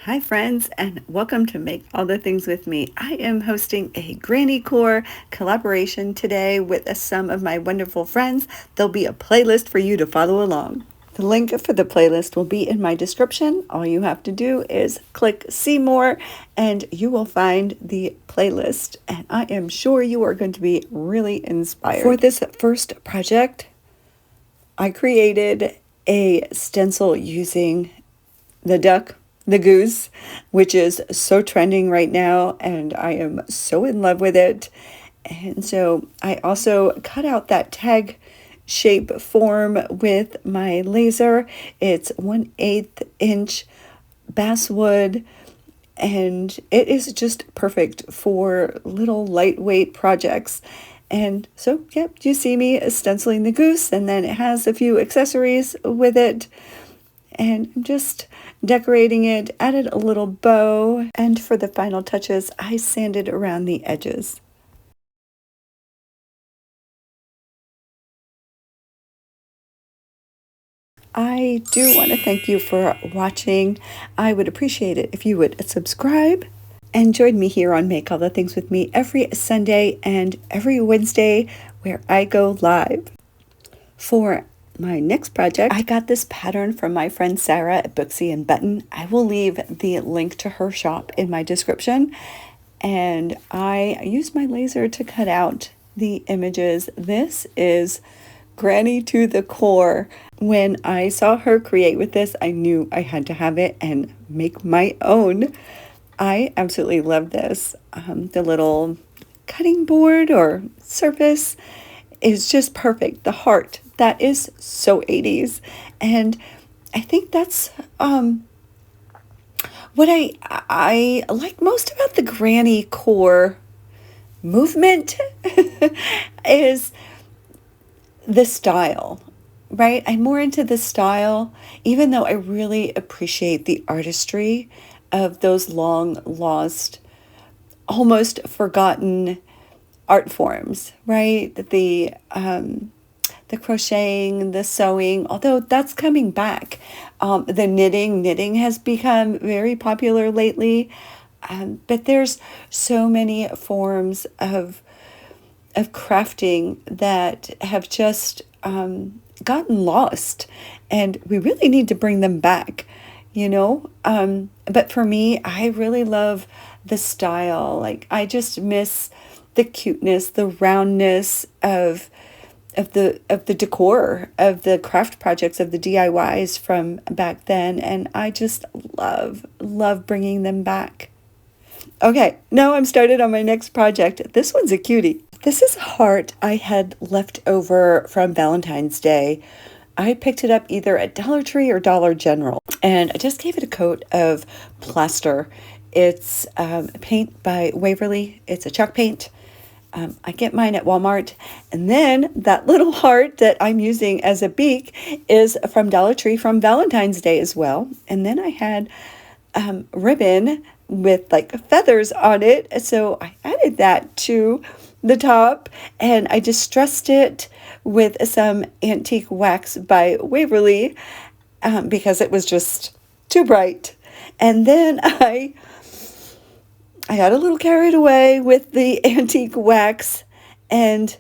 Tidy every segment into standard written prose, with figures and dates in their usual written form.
Hi friends, and welcome to Make All the Things with me. I am hosting a Granniecore collaboration today with some of my wonderful friends. There'll be a playlist for you to follow along. The link for the playlist will be in my description. All you have to do is click see more and you will find the playlist. And I am sure you are going to be really inspired. For this first project, I created a stencil using the duck, the goose, which is so trending right now, and I am so in love with it. And so I also cut out that tag shape form with my laser. It's 1/8 inch basswood, and it is just perfect for little lightweight projects. And so, yep, you see me stenciling the goose, and then it has a few accessories with it. And I'm just decorating it, added a little bow, and for the final touches, I sanded around the edges. I do want to thank you for watching. I would appreciate it if you would subscribe and join me here on Make All the Things with me every Sunday and every Wednesday where I go live. For my next project, I got this pattern from my friend Sarah at Booxie and Button. I will leave the link to her shop in my description. And I used my laser to cut out the images. This is Granny to the core. When I saw her create with this, I knew I had to have it and make my own. I absolutely love this. The little cutting board or surface is just perfect. The heart, that is so 80s. And I think that's what I like most about the Granniecore movement is the style, right? I'm more into the style, even though I really appreciate the artistry of those long lost, almost forgotten art forms, right? The crocheting, the sewing, although that's coming back. The knitting has become very popular lately. But there's so many forms of crafting that have just gotten lost, and we really need to bring them back, you know? But for me, I really love the style. Like, I just miss the cuteness, the roundness of the decor of the craft projects, of the DIYs from back then, and I just love bringing them back. Okay, now I'm started on my next project. This one's a cutie. This is a heart I had left over from Valentine's Day. I picked it up either at Dollar Tree or Dollar General, and I just gave it a coat of plaster. It's paint by Waverly. It's a chalk paint. I get mine at Walmart. And then that little heart that I'm using as a beak is from Dollar Tree from Valentine's Day as well. And then I had ribbon with like feathers on it. So I added that to the top, and I distressed it with some antique wax by Waverly because it was just too bright. And then I got a little carried away with the antique wax, and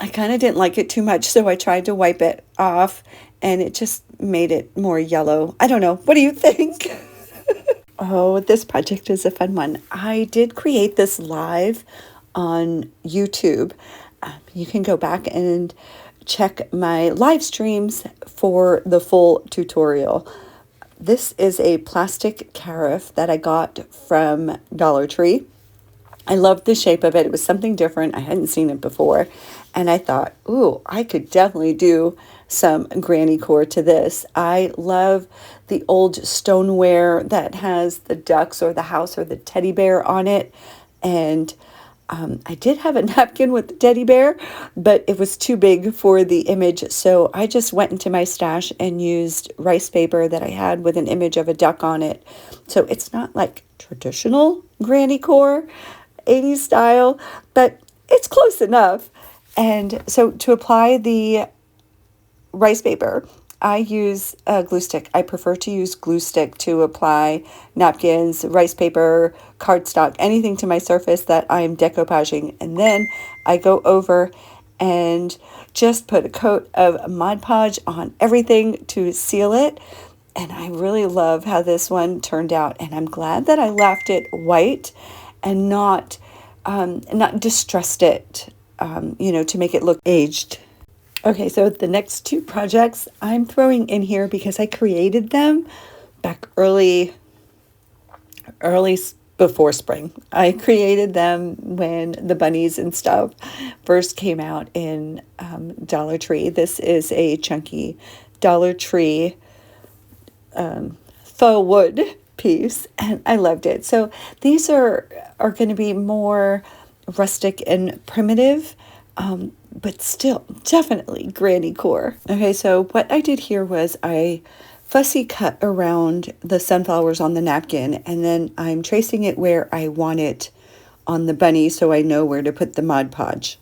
I kind of didn't like it too much, so I tried to wipe it off, and it just made it more yellow. I don't know. What do you think? Oh, this project is a fun one. I did create this live on YouTube. You can go back and check my live streams for the full tutorial. This is a plastic carafe that I got from Dollar Tree. I loved the shape of it. It was something different. I hadn't seen it before. And I thought, ooh, I could definitely do some Granniecore to this. I love the old stoneware that has the ducks or the house or the teddy bear on it. And I did have a napkin with the teddy bear, but it was too big for the image. So I just went into my stash and used rice paper that I had with an image of a duck on it. So it's not like traditional Granniecore 80s style, but it's close enough. And so to apply the rice paper, I use a glue stick. I prefer to use glue stick to apply napkins, rice paper, cardstock, anything to my surface that I'm decoupaging. And then I go over and just put a coat of Mod Podge on everything to seal it. And I really love how this one turned out. And I'm glad that I left it white and not distressed it, to make it look aged. Okay, so the next two projects I'm throwing in here because I created them back early before spring. I created them when the bunnies and stuff first came out in Dollar Tree. This is a chunky Dollar Tree faux wood piece, and I loved it. So these are going to be more rustic and primitive, but still definitely Granniecore. Okay, so what I did here was I fussy cut around the sunflowers on the napkin, and then I'm tracing it where I want it on the bunny so I know where to put the Mod Podge.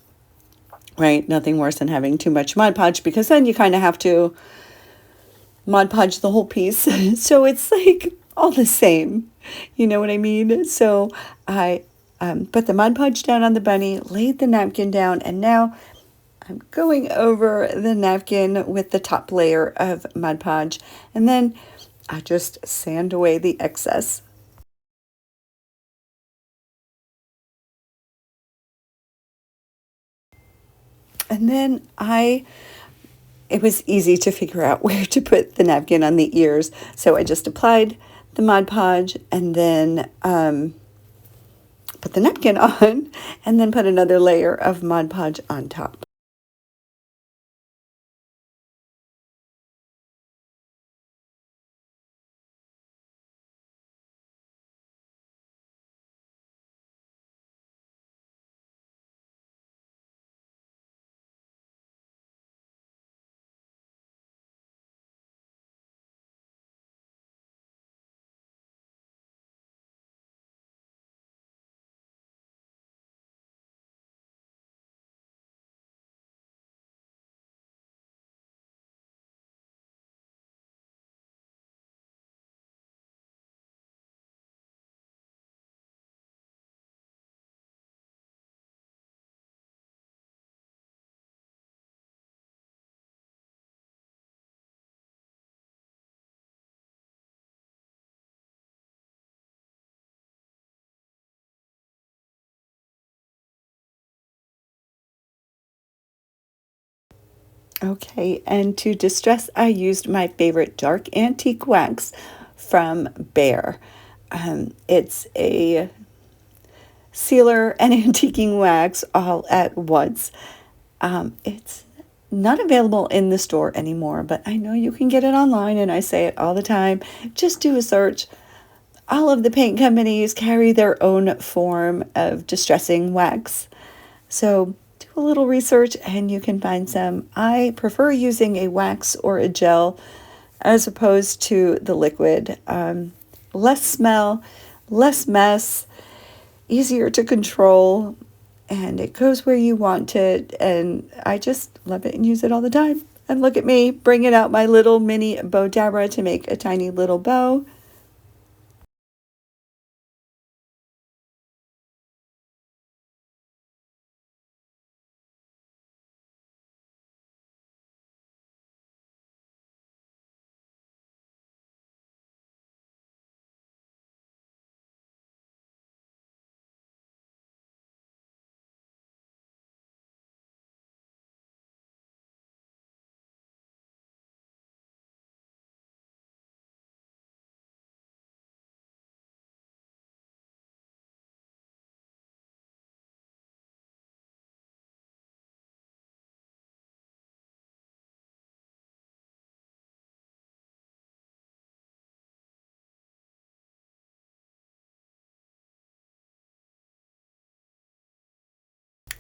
Right? Nothing worse than having too much Mod Podge, because then you kind of have to Mod Podge the whole piece. So it's like all the same. You know what I mean? So I put the Mod Podge down on the bunny, laid the napkin down, and now I'm going over the napkin with the top layer of Mod Podge, and then I just sand away the excess. And then it was easy to figure out where to put the napkin on the ears. So I just applied the Mod Podge and then put the napkin on and then put another layer of Mod Podge on top. Okay, and to distress, I used my favorite dark antique wax from Bear. It's a sealer and antiquing wax all at once. It's not available in the store anymore, but I know you can get it online, and I say it all the time. Just do a search. All of the paint companies carry their own form of distressing wax. So do a little research and you can find some. I prefer using a wax or a gel as opposed to the liquid. Less smell, less mess, easier to control, and it goes where you want it. And I just love it and use it all the time. And look at me bringing out my little mini bow dabra to make a tiny little bow.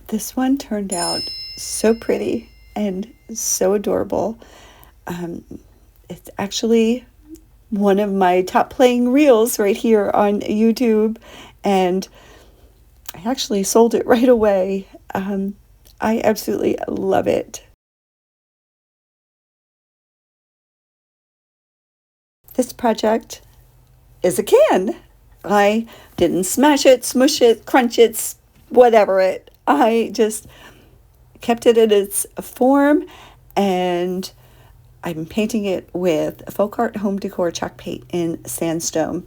This one turned out so pretty and so adorable. Um, it's actually one of my top playing reels right here on YouTube, and I actually sold it right away. I absolutely love it. this project is a can. I didn't smash it, smush it, crunch it, whatever it. I just kept it in its form, and I'm painting it with Folk Art Home Decor chalk paint in sandstone.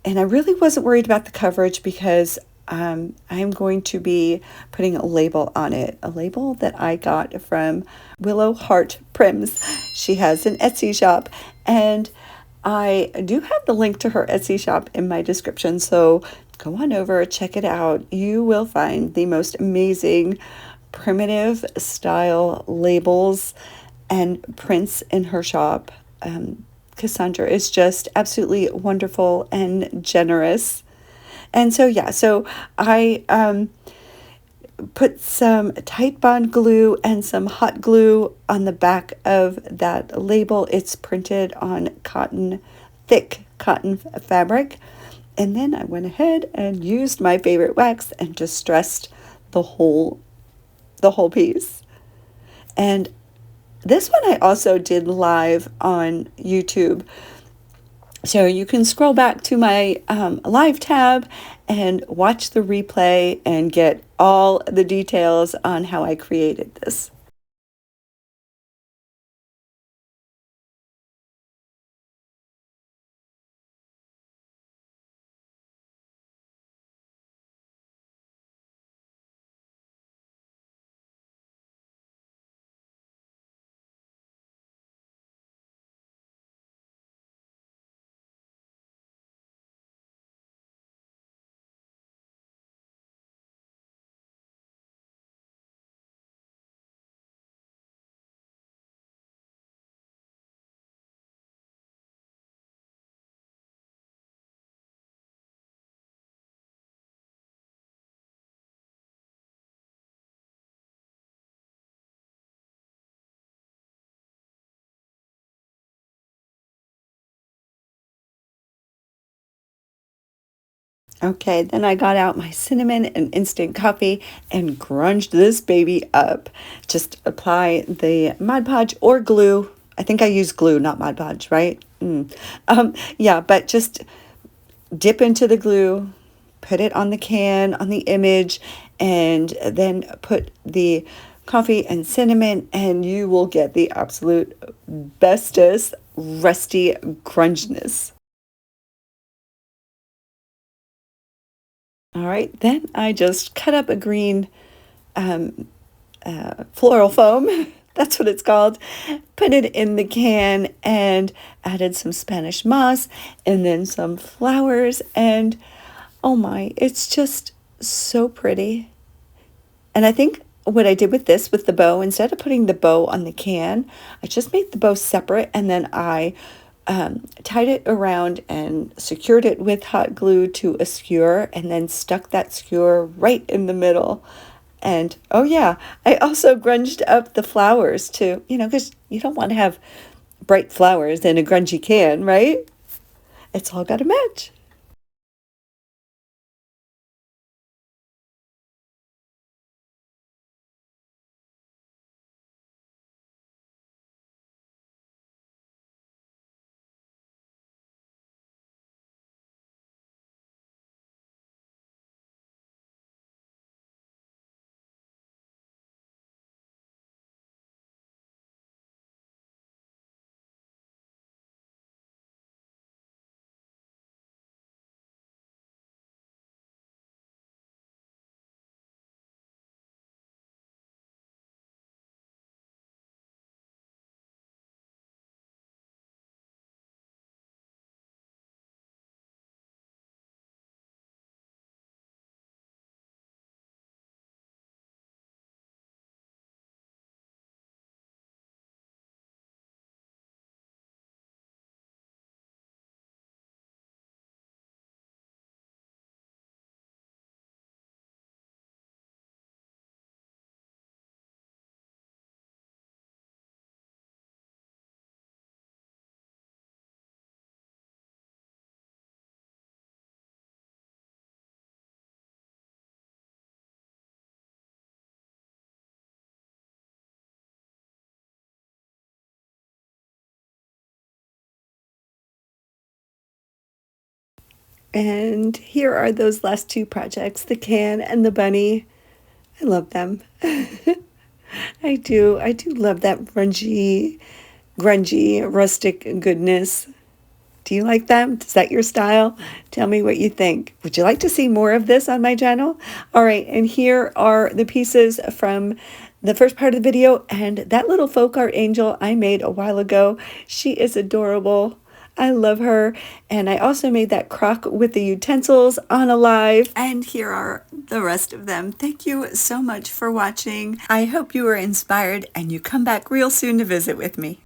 And I really wasn't worried about the coverage because I'm going to be putting a label on it, a label that I got from Willow Heart Prims. She has an Etsy shop, and I do have the link to her Etsy shop in my description, so go on over, check it out. You will find the most amazing primitive style labels and prints in her shop. Cassandra is just absolutely wonderful and generous. And so, yeah, so I put some tight bond glue and some hot glue on the back of that label. It's printed on cotton, thick cotton fabric. And then I went ahead and used my favorite wax and distressed the whole piece. And this one I also did live on YouTube. So you can scroll back to my live tab and watch the replay and get all the details on how I created this. Okay, then I got out my cinnamon and instant coffee and grunged this baby up. Just apply the Mod Podge or glue. I think I use glue, not Mod Podge, right? Yeah, but just dip into the glue, put it on the can, on the image, and then put the coffee and cinnamon, and you will get the absolute bestest rusty grunginess. All right, then I just cut up a green floral foam. That's what it's called. Put it in the can and added some Spanish moss and then some flowers. And oh my, it's just so pretty. And I think what I did with this, with the bow, instead of putting the bow on the can, I just made the bow separate, and then I tied it around and secured it with hot glue to a skewer, and then stuck that skewer right in the middle. And oh yeah, I also grunged up the flowers too, because you don't want to have bright flowers in a grungy can, right? It's all got to match. And here are those last two projects, the can and the bunny. I love them. I do love that grungy, rustic goodness. Do you like them? Is that your style? Tell me what you think. Would you like to see more of this on my channel? All right, and here are the pieces from the first part of the video, and that little folk art angel I made a while ago. She is adorable. I love her. And I also made that crock with the utensils on Alive. And here are the rest of them. Thank you so much for watching. I hope you were inspired and you come back real soon to visit with me.